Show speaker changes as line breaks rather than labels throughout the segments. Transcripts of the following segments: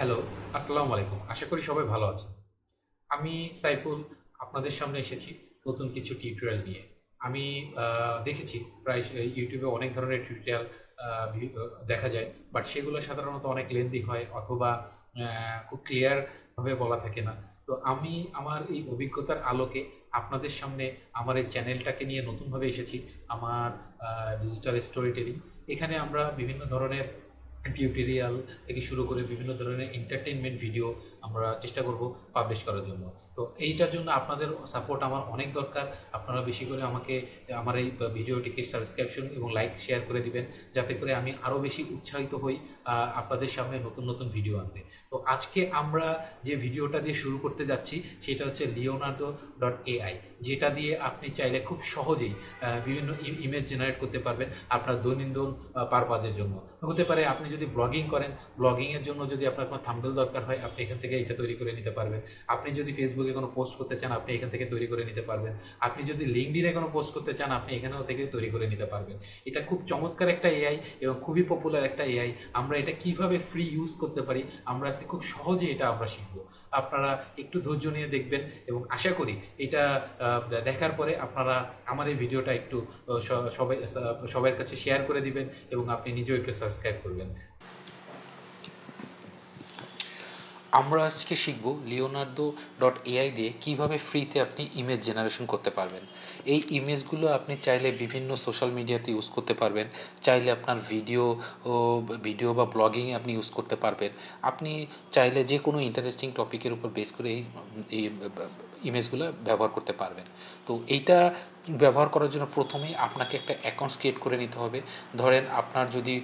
Hello, আসসালামু আলাইকুম। আশা করি সবাই ভালো আছেন। আমি সাইফুল আপনাদের সামনে এসেছি নতুন কিছু টিউটোরিয়াল নিয়ে। আমি দেখেছি প্রায় ইউটিউবে অনেক ধরনের টিউটোরিয়াল আ ভি আ দেখা যায়। বাট সেগুলো সাধারণত অনেক লেন্দি হয় অথবা খুব ক্লিয়ার ভাবে বলা থাকে না। তো আমি আমার এই অভিজ্ঞতার আলোকে আপনাদের সামনে আমার এই চ্যানেলটাকে নিয়ে নতুনভাবে এসেছি। আমার আ ডিজিটাল স্টোরি টেলিং। এখানে আমরা বিভিন্ন ধরনের টিউটোরিয়াল থেকে শুরু করে বিভিন্ন ধরনের এন্টারটেইনমেন্ট ভিডিও আমরা চেষ্টা করব পাবলিশ করার জন্য। তো এইটার জন্য আপনাদের সাপোর্ট আমার অনেক দরকার। আপনারা বেশি করে আমাকে আমার এই ভিডিওটিকে সাবস্ক্রিপশন এবং লাইক শেয়ার করে দিবেন, যাতে করে আমি আরও বেশি উৎসাহিত হই আপনাদের সামনে নতুন নতুন ভিডিও আনতে। তো আজকে আমরা যে ভিডিওটা দিয়ে শুরু করতে যাচ্ছি সেটা হচ্ছে লিওনার্দো ডট এআই, যেটা দিয়ে আপনি চাইলে খুব সহজেই বিভিন্ন ইমেজ জেনারেট করতে পারবেন আপনার দৈনন্দিন পারপাজের জন্য। হতে পারে আপনি যদি ব্লগিং করেন, ব্লগিংয়ের জন্য যদি আপনার কোনো থাম্বনেল দরকার হয়, আপনি এখান থেকে এটা তৈরি করে নিতে পারবেন। আপনি যদি ফেসবুকে কোনো পোস্ট করতে চান, আপনি এখান থেকে তৈরি করে নিতে পারবেন। আপনি যদি লিঙ্কডইনে কোনো পোস্ট করতে চান, আপনি এখানেও থেকে তৈরি করে নিতে পারবেন। এটা খুব চমৎকার একটা এআই এবং খুবই পপুলার একটা এআই। আমরা এটা কিভাবে ফ্রি ইউজ করতে পারি, আমরা আজকে খুব সহজে এটা আমরা শিখব। আপনারা একটু ধৈর্য নিয়ে দেখবেন এবং আশা করি এটা দেখার পরে আপনারা আমার এই ভিডিওটা একটু সবার কাছে শেয়ার করে দিবেন এবং আপনি নিজেও একটু সাবস্ক্রাইব করবেন। আমরা আজকে শিখব লিওনার্দো ডট এআই দিয়ে কিভাবে ফ্রিতে আপনি ইমেজ জেনারেশন করতে পারবেন। এই ইমেজগুলো আপনি চাইলে বিভিন্ন সোশ্যাল মিডিয়াতে ইউজ করতে পারবেন, চাইলে আপনার ভিডিও বা ব্লগিংয়ে আপনি ইউজ করতে পারবেন। আপনি চাইলে যে কোনো ইন্টারেস্টিং টপিকের উপর বেস করে এই ইমেজগুলো ব্যবহার করতে পারবেন। তো এইটা ব্যবহার করার জন্য প্রথমেই আপনাকে একটা অ্যাকাউন্টস ক্রিয়েট করে নিতে হবে। ধরেন আপনার যদি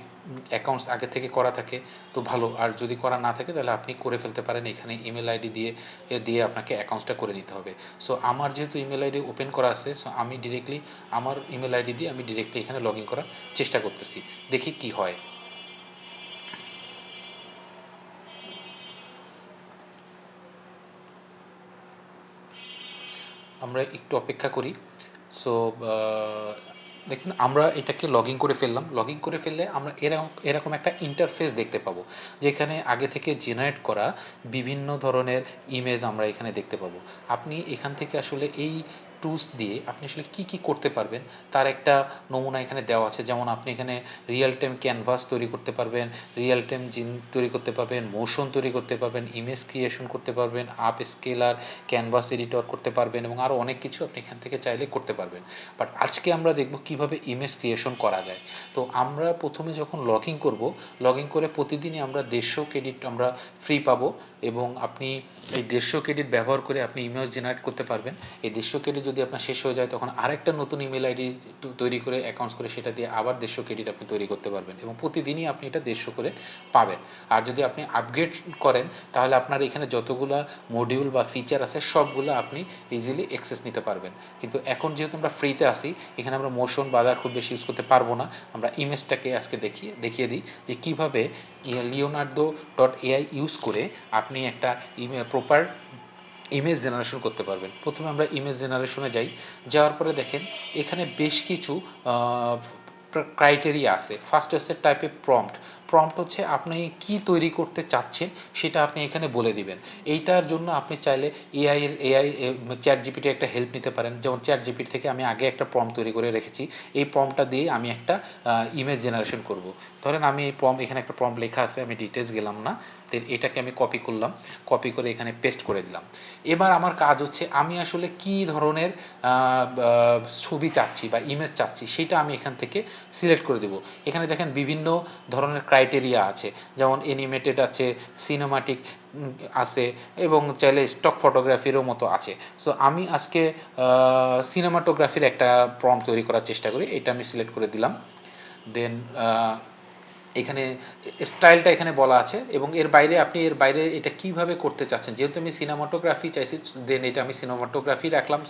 অ্যাকাউন্টস আগে থেকে করা থাকে তো ভালো, আর যদি করা না থাকে তাহলে আপনি করে ফেলতে পারেন। এখানে ইমেল আইডি দিয়ে আপনাকে অ্যাকাউন্টসটা করে নিতে হবে। সো আমার যেহেতু ইমেল আইডি ওপেন করা আছে, সো আমি ডিরেক্টলি আমার ইমেল আইডি দিয়ে আমি ডিরেক্টলি এখানে লগ ইন করার চেষ্টা করতেছি, দেখি কি হয়। আমরা একটু অপেক্ষা করি। সো দেখুন, আমরা এটাকে লগ ইন করে ফেললাম। লগ ইন করে ফেললে আমরা এরকম এরকম একটা ইন্টারফেস দেখতে পাবো, যেখানে আগে থেকে জেনারেট করা বিভিন্ন ধরনের ইমেজ আমরা এখানে দেখতে পাবো। আপনি এখান থেকে আসলে এই টুলস দিয়ে আপনি আসলে কি কি করতে পারবেন তার একটা নমুনা এখানে দেওয়া আছে। যেমন আপনি এখানে রিয়েল টাইম ক্যানভাস তৈরি করতে পারবেন, রিয়েল টাইম জিন তৈরি করতে পারবেন, মোশন তৈরি করতে পারবেন, ইমেজ ক্রিয়েশন করতে পারবেন, আপ স্কেলার, ক্যানভাস এডিটর করতে পারবেন এবং আরও অনেক কিছু আপনি এখান থেকে চাইলে করতে পারবেন। বাট আজকে আমরা দেখব কিভাবে ইমেজ ক্রিয়েশন করা যায়। তো আমরা প্রথমে যখন লগ ইন করবো, লগ ইন করে প্রতিদিনই আমরা 150 ক্রেডিট আমরা ফ্রি পাবো এবং আপনি এই 150 ক্রেডিট ব্যবহার করে আপনি ইমেজ জেনারেট করতে পারবেন। এই 150 ক্রেডিট যদি আপনার শেষ হয়ে যায়, তখন আরেকটা নতুন ইমেল আইডি তৈরি করে অ্যাকাউন্টস করে সেটা দিয়ে আবার 150 ক্রেডিট আপনি তৈরি করতে পারবেন এবং প্রতিদিনই আপনি এটা 150 করে পাবেন। আর যদি আপনি আপগ্রেড করেন, তাহলে আপনার এখানে যতগুলা মডিউল বা ফিচার আছে সবগুলো আপনি ইজিলি অ্যাক্সেস নিতে পারবেন। কিন্তু এখন যেহেতু আমরা ফ্রিতে আসি, এখানে আমরা মোশন বাজার খুব বেশি ইউজ করতে পারবো না। আমরা ইমেজটাকে আজকে দেখিয়ে দিই যে কীভাবে লিওনার্দো ডট এআই ইউজ করে আপনি একটা প্রপার ইমেজ জেনারেশন করতে পারবেন। প্রথমে আমরা ইমেজ জেনারেশনে যাই। যাওয়ার পরে দেখেন এখানে বেশ কিছু ক্রাইটেরিয়া আছে। ফার্স্ট হচ্ছে টাইপে প্রম্পট। প্রম্পট হচ্ছে আপনি কি তৈরি করতে চাচ্ছেন সেটা আপনি এখানে বলে দিবেন। এইটার জন্য আপনি চাইলে এআই চ্যাট জিপিটি একটা হেল্প নিতে পারেন। যেমন চ্যাট জিপিটি থেকে আমি আগে একটা প্রম্পট তৈরি করে রেখেছি, এই প্রম্পটটা দিয়ে আমি একটা ইমেজ জেনারেশন করব। ধরেন আমি এই এখানে একটা প্রম্পট লেখা আছে, আমি ডিটেলস গেলাম না। দেন এটাকে আমি কপি করলাম, কপি করে এখানে পেস্ট করে দিলাম। এবার আমার কাজ হচ্ছে আমি আসলে কি ধরনের ছবি চাচ্ছি বা ইমেজ চাচ্ছি সেটা আমি এখান থেকে সিলেক্ট করে দেব। এখানে দেখেন বিভিন্ন ধরনের ক্রাইটেরিয়া আছে, যেমন অ্যানিমেটেড আছে, সিনেমাটিক আছে এবং চাইলে স্টক ফটোগ্রাফিরও মতো আছে। সো আমি আজকে সিনেমাটোগ্রাফির একটা প্রম্পট তৈরি করার চেষ্টা করি। এটা আমি সিলেক্ট করে দিলাম। দেন এখানে স্টাইলটা এখানে বলা আছে এবং এর বাইরে এটা কিভাবে করতে চাচ্ছেন। যেহেতু আমি সিনেমাটোগ্রাফি চাইছি, দেন এটা আমি সিনেমাটোগ্রাফি রাখলাম,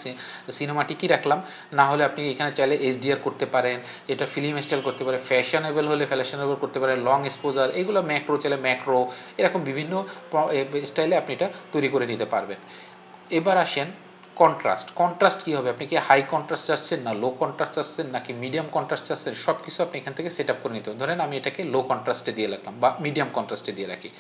সিনেমাটিকই রাখলাম। না হলে আপনি এখানে চাইলে এইচডিআর করতে পারেন, এটা ফিল্ম স্টাইল করতে পারেন, ফ্যাশনেবল হলে ফ্যাশনেবল করতে পারেন, লং এক্সপোজার, এগুলো ম্যাক্রো চাইলে ম্যাক্রো, এরকম বিভিন্ন স্টাইলে আপনি এটা তৈরি করে নিতে পারবেন। এবার আসেন কন্ট্রাস্ট কী হবে, আপনি কি হাই কন্ট্রাস্ট চাচ্ছেন, না লো কন্ট্রাস্ট চাচ্ছেন, নাকি মিডিয়াম কন্ট্রাস্ট চাচ্ছেন, সব কিছু আপনি এখান থেকে সেট আপ করে নিতে হবে। ধরেন আমি এটাকে লো কন্ট্রাস্টে দিয়ে রাখলাম বা মিডিয়াম কন্ট্রাস্টে দিয়ে রাখি।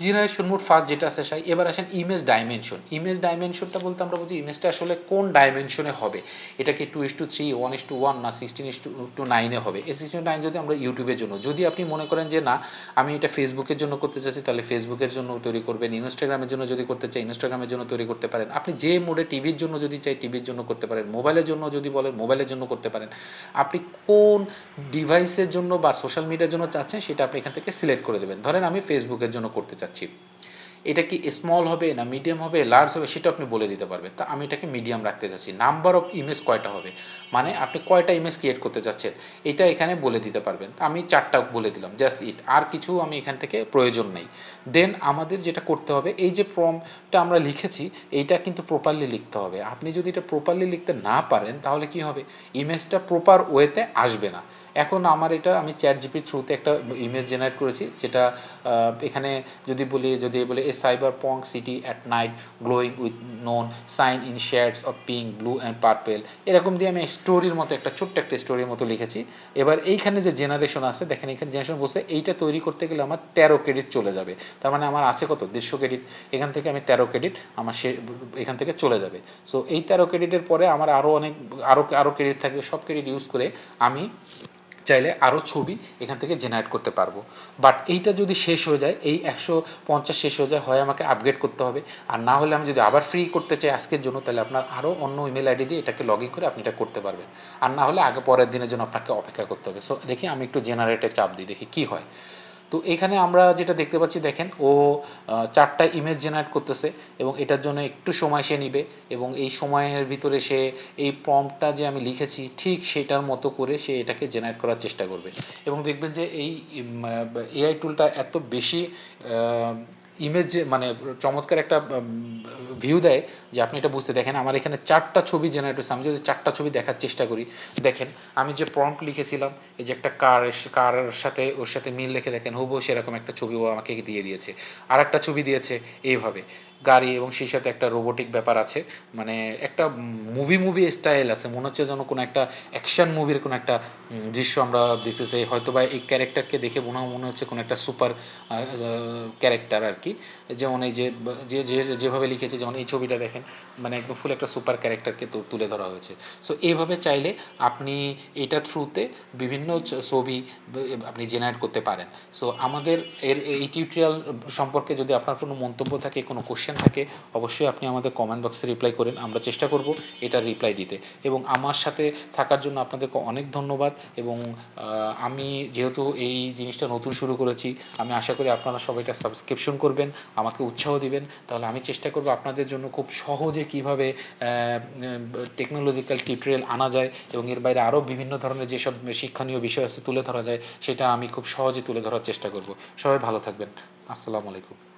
জেনারেশন মোড ফার্স্ট যেটা আছে সাই। এবার আসেন ইমেজ ডাইমেনশন। ইমেজ ডাইমেনশনটা বলতে আমরা বলছি ইমেজটা আসলে কোন ডাইমেনশনে হবে, এটা কি 2:3, 1:1 না 16:9 হবে। এই 16:9 যদি আমরা ইউটিউবের জন্য, যদি আপনি মনে করেন যে না আমি এটা ফেসবুকের জন্য করতে চাচ্ছি, তাহলে ফেসবুকের জন্য তৈরি করবেন। ইনস্টাগ্রামের জন্য যদি করতে চাই ইনস্টাগ্রামের জন্য তৈরি করতে পারেন। আপনি যে মোডে টিভির জন্য যদি চাই টিভির জন্য করতে পারেন, মোবাইলের জন্য যদি বলেন মোবাইলের জন্য করতে পারেন। আপনি কোন ডিভাইসের জন্য বা সোশ্যাল মিডিয়ার জন্য চাচ্ছেন সেটা আপনি এখান থেকে সিলেক্ট করে দেবেন। ধরেন আমি ফেসবুকের জন্য করতে চাচ্ছি, এটা কি স্মল হবে না মিডিয়াম হবে লার্জ হবে সেটা আপনি বলে দিতে পারবেন। তা আমি এটাকে মিডিয়াম রাখতে চাচ্ছি। নাম্বার অফ ইমেজ কয়টা হবে, মানে আপনি কয়টা ইমেজ ক্রিয়েট করতে চাচ্ছেন এটা এখানে বলে দিতে পারবেন। তা আমি 4টা বলে দিলাম, জাস্ট ইট, আর কিছু আমি এখান থেকে প্রয়োজন নেই। দেন আমাদের যেটা করতে হবে, এই যে প্রম্পটটা আমরা লিখেছি এইটা কিন্তু প্রপারলি লিখতে হবে। আপনি যদি এটা প্রপারলি লিখতে না পারেন তাহলে কি হবে, ইমেজটা প্রপার ওয়েতে আসবে না। এখন আমার এটা আমি চ্যাট জিপির থ্রুতে একটা ইমেজ জেনারেট করেছি, যেটা এখানে যদি বলি a cyberpunk city at night glowing with neon signs in shades of pink blue and purple, এরকম দিয়ে আমি স্টোরির মতো একটা ছোট্ট একটা স্টোরির মতো লিখেছি। এবার এইখানে যে জেনারেশন আছে দেখেন, এখানে জেনারেশন বলছে এইটা তৈরি করতে গেলে আমার 13 ক্রেডিট চলে যাবে। তার মানে আমার আছে কত 150 ক্রেডিট, এখান থেকে আমি 13 ক্রেডিট আমার এখান থেকে চলে যাবে। সো এই 13 ক্রেডিটের পরে আমার আরও অনেক আরও ক্রেডিট থাকবে। সব ক্রেডিট ইউজ করে আমি চাইলে আরও ছবি এখান থেকে জেনারেট করতে পারবো। বাট এইটা যদি শেষ হয়ে যায়, এই 150 শেষ হয়ে যায়, হয় আমাকে আপগ্রেড করতে হবে, আর না হলে আমি যদি আবার ফ্রি করতে চাই আজকের জন্য, তাহলে আপনার আরও অন্য ইমেল আইডি দিয়ে এটাকে লগ ইন করে আপনি এটা করতে পারবেন। আর না হলে আগে পরের দিনের জন্য আপনাকে অপেক্ষা করতে হবে। সো দেখি আমি একটু জেনারেটে চাপ দিই, দেখি কি হয়। তো এখানে আমরা যেটা দেখতে পাচ্ছি দেখেন, ও 4টা ইমেজ জেনারেট করতেছে এবং এটার জন্য একটু সময় সে নিবে, এবং এই সময়ের ভিতরে সে এই প্রম্পটটা যে আমি লিখেছি ঠিক সেটার মতো করে সে এটাকে জেনারেট করার চেষ্টা করবে। এবং দেখবেন যে এই এআই টুলটা এত বেশি ইমেজ মানে চমৎকার একটা ভিউ দেয় যে আপনি এটা বুঝতে, দেখেন আমার এখানে 4টা ছবি জেনারেট হয়েছে। আমি যদি 4টা ছবি দেখার চেষ্টা করি, দেখেন আমি যে প্রম্পট লিখেছিলাম, এই যে একটা কার সাথে ওর সাথে মিল রেখে দেখেন হুবহু সেরকম একটা ছবি ও আমাকে দিয়ে দিয়েছে। আর একটা ছবি দিয়েছে এইভাবে গাড়ি, এবং সেই সাথে একটা রোবোটিক ব্যাপার আছে, মানে একটা মুভি স্টাইল আছে, মনে হচ্ছে যেন কোনো একটা অ্যাকশন মুভির কোনো একটা দৃশ্য আমরা দেখতেছি। হয়তো বা এই ক্যারেক্টারকে দেখে মনে হচ্ছে কোনো একটা সুপার ক্যারেক্টার আর কি। যেমন এই যেভাবে লিখেছে, যেমন এই ছবিটা দেখেন, মানে একদম ফুল একটা সুপার ক্যারেক্টারকে তুলে ধরা হয়েছে। সো এইভাবে চাইলে আপনি এটা থ্রুতে বিভিন্ন ছবি আপনি জেনারেট করতে পারেন। সো আমাদের এই টিউটোরিয়াল সম্পর্কে যদি আপনার কোনো মন্তব্য থাকে, কোনো কোশ্চেন থাকে, অবশ্যই আপনি আমাদের কমেন্ট বক্সে রিপ্লাই করেন, আমরা চেষ্টা করব এটার রিপ্লাই দিতে। এবং আমার সাথে থাকার জন্য আপনাদেরকে অনেক ধন্যবাদ। এবং আমি যেহেতু এই জিনিসটা নতুন শুরু করেছি, আমি আশা করি আপনারা সবাই এটা সাবস্ক্রিপশন করবেন, আমাকে উৎসাহ দিবেন, তাহলে আমি চেষ্টা করব আপনাদের জন্য খুব সহজে কীভাবে টেকনোলজিক্যাল টিউটোরিয়াল আনা যায় এবং এর বাইরে আরও বিভিন্ন ধরনের যেসব শিক্ষণীয় বিষয় আছে তুলে ধরা যায়, সেটা আমি খুব সহজে তুলে ধরার চেষ্টা করব। সবাই ভালো থাকবেন। আসসালামু আলাইকুম।